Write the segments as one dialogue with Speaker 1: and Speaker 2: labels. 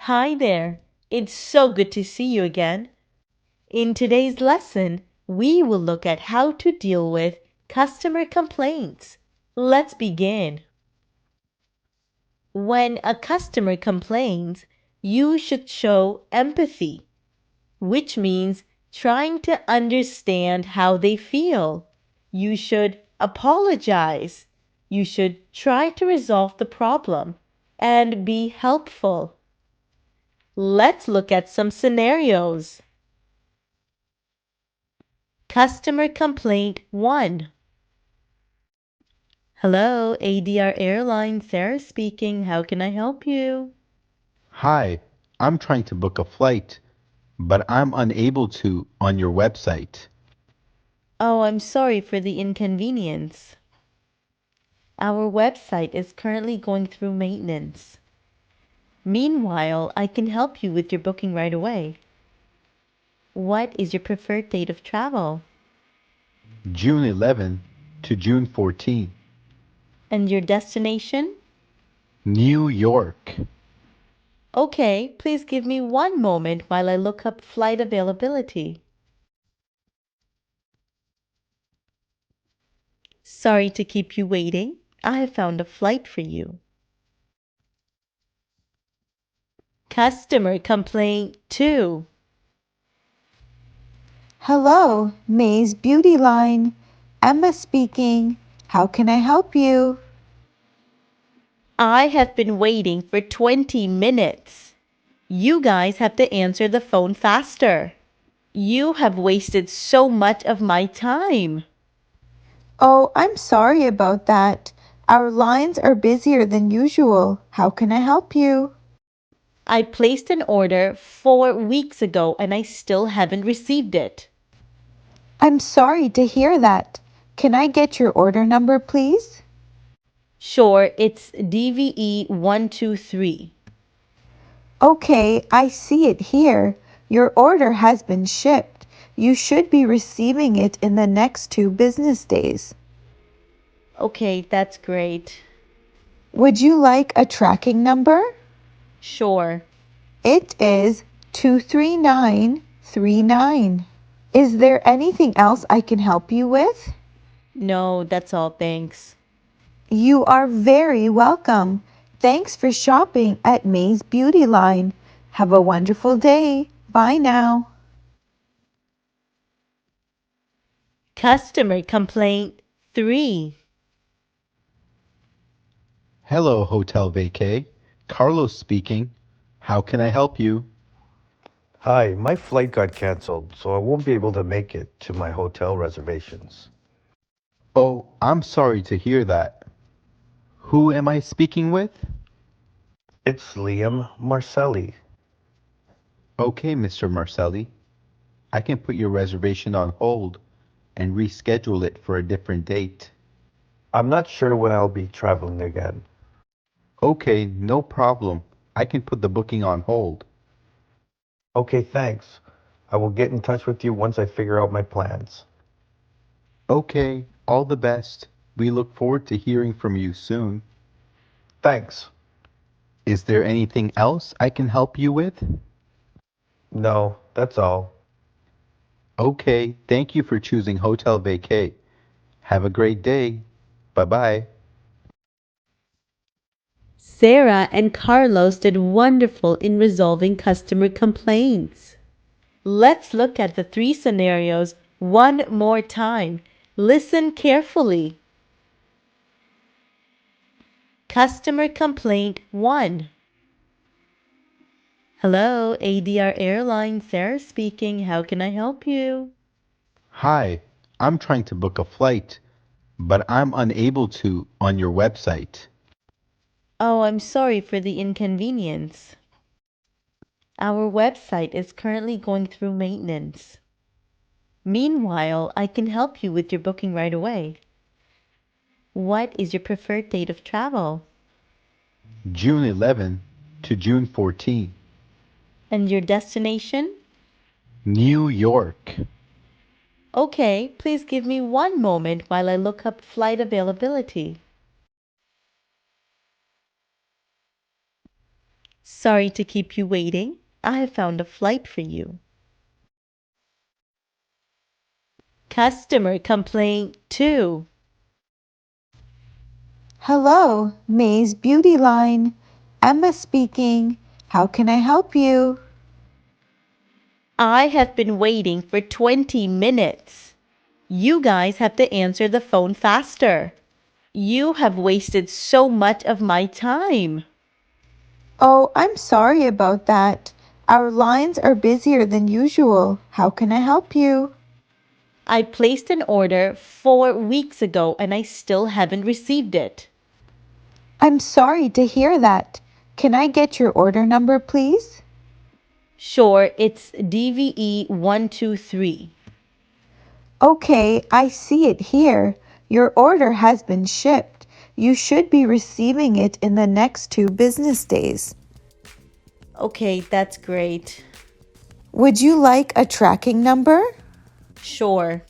Speaker 1: Hi there. It's so good to see you again. In today's lesson, we will look at how to deal with customer complaints. Let's begin. When a customer complains, you should show empathy, which means trying to understand how they feel. You should apologize. You should try to resolve the problem and be helpful. Let's look at some scenarios. Customer complaint 1. Hello, ADR Airlines, Sarah speaking. How can I help you?
Speaker 2: Hi, I'm trying to book a flight, but I'm unable to on your website.
Speaker 1: Oh, I'm sorry for the inconvenience. Our website is currently going through maintenance. Meanwhile, I can help you with your booking right away. What is your preferred date of travel?
Speaker 2: June 11 to June 14.
Speaker 1: And your destination?
Speaker 2: New York.
Speaker 1: Okay, please give me one moment while I look up flight availability. Sorry to keep you waiting. I have found a flight for you. Customer complaint 2.
Speaker 3: Hello, May's Beauty Line. Emma speaking. How can I help you?
Speaker 1: I have been waiting for 20 minutes. You guys have to answer the phone faster. You have wasted so much of my time.
Speaker 3: Oh, I'm sorry about that. Our lines are busier than usual. How can I help you?
Speaker 1: I placed an order 4 weeks ago and I still haven't received it.
Speaker 3: I'm sorry to hear that. Can I get your order number, please?
Speaker 1: Sure, it's DVE 123.
Speaker 3: Okay, I see it here. Your order has been shipped. You should be receiving it in the next 2 business days.
Speaker 1: Okay, that's great.
Speaker 3: Would you like a tracking number?
Speaker 1: Sure.
Speaker 3: It is 23939. Is there anything else I can help you with?
Speaker 1: No, that's all, thanks.
Speaker 3: You are very welcome. Thanks for shopping at May's Beauty Line. Have a wonderful day. Bye now.
Speaker 1: Customer complaint 3.
Speaker 2: Hello, Hotel Vacay. Carlos speaking. How can I help you?
Speaker 4: Hi, my flight got canceled, so I won't be able to make it to my hotel reservations.
Speaker 2: Oh, I'm sorry to hear that. Who am I speaking with?
Speaker 4: It's Liam Marcelli.
Speaker 2: Okay, Mr. Marcelli. I can put your reservation on hold and reschedule it for a different date.
Speaker 4: I'm not sure when I'll be traveling again.
Speaker 2: Okay, no problem. I can put the booking on hold.
Speaker 4: Okay, thanks. I will get in touch with you once I figure out my plans.
Speaker 2: Okay, all the best. We look forward to hearing from you soon.
Speaker 4: Thanks.
Speaker 2: Is there anything else I can help you with?
Speaker 4: No, that's all.
Speaker 2: Okay, thank you for choosing Hotel Vacay. Have a great day. Bye bye.
Speaker 1: Sarah and Carlos did wonderful in resolving customer complaints. Let's look at the 3 scenarios one more time. Listen carefully. Customer complaint 1. Hello, ADR Airlines, Sarah speaking. How can I help you?
Speaker 2: Hi, I'm trying to book a flight, but I'm unable to on your website.
Speaker 1: Oh, I'm sorry for the inconvenience. Our website is currently going through maintenance. Meanwhile, I can help you with your booking right away. What is your preferred date of travel?
Speaker 2: June 11 to June 14.
Speaker 1: And your destination?
Speaker 2: New York.
Speaker 1: Okay, please give me one moment while I look up flight availability. Sorry to keep you waiting. I have found a flight for you. Customer complaint 2.
Speaker 3: Hello, May's Beauty Line. Emma speaking. How can I help you?
Speaker 1: I have been waiting for 20 minutes. You guys have to answer the phone faster. You have wasted so much of my time.
Speaker 3: Oh, I'm sorry about that. Our lines are busier than usual. How can I help you?
Speaker 1: I placed an order 4 weeks ago and I still haven't received it.
Speaker 3: I'm sorry to hear that. Can I get your order number, please?
Speaker 1: Sure, it's DVE 123.
Speaker 3: Okay, I see it here. Your order has been shipped. You should be receiving it in the next 2 business days.
Speaker 1: Okay, that's great.
Speaker 3: Would you like a tracking number?
Speaker 1: Sure.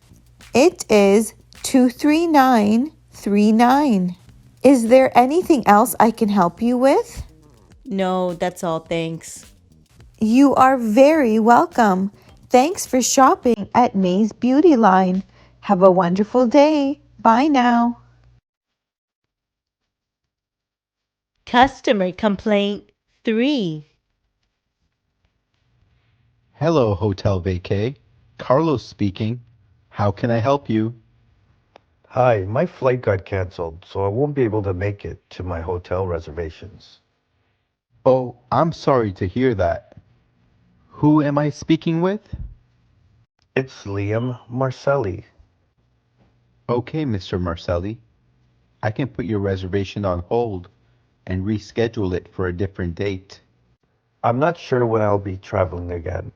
Speaker 3: It is 23939. Is there anything else I can help you with?
Speaker 1: No, that's all, thanks.
Speaker 3: You are very welcome. Thanks for shopping at May's Beauty Line. Have a wonderful day. Bye now.
Speaker 1: Customer complaint 3.
Speaker 2: Hello, Hotel Vacay. Carlos speaking. How can I help you?
Speaker 4: Hi, my flight got canceled, so I won't be able to make it to my hotel reservations.
Speaker 2: Oh, I'm sorry to hear that. Who am I speaking with?
Speaker 4: It's Liam Marcelli.
Speaker 2: Okay, Mr. Marcelli. I can put your reservation on hold and reschedule it for a different date.
Speaker 4: I'm not sure when I'll be traveling again.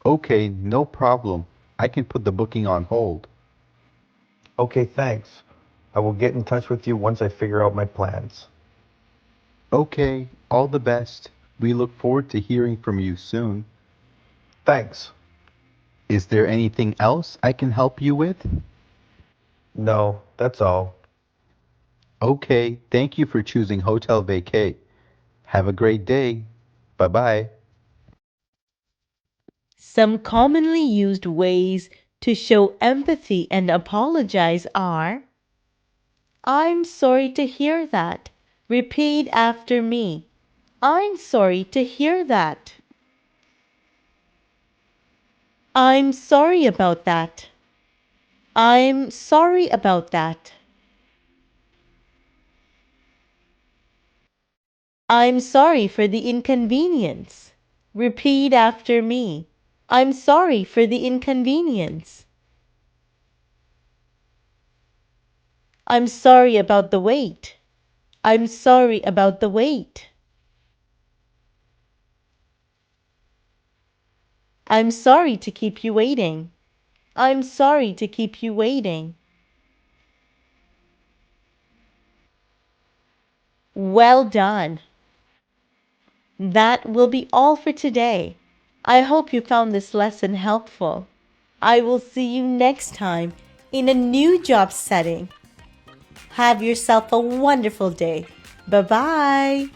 Speaker 2: Okay, no problem. I can put the booking on hold.
Speaker 4: Okay, thanks. I will get in touch with you once I figure out my plans.
Speaker 2: Okay, all the best. We look forward to hearing from you soon.
Speaker 4: Thanks.
Speaker 2: Is there anything else I can help you with?
Speaker 4: No, that's all.
Speaker 2: Okay, thank you for choosing Hotel Vacay. Have a great day. Bye bye.
Speaker 1: Some commonly used ways to show empathy and apologize are: I'm sorry to hear that. Repeat after me. I'm sorry to hear that. I'm sorry about that. I'm sorry about that. I'm sorry for the inconvenience. Repeat after me. I'm sorry for the inconvenience. I'm sorry about the wait. I'm sorry about the wait. I'm sorry to keep you waiting. I'm sorry to keep you waiting. Well done. That will be all for today. I hope you found this lesson helpful. I will see you next time in a new job setting. Have yourself a wonderful day. Bye bye.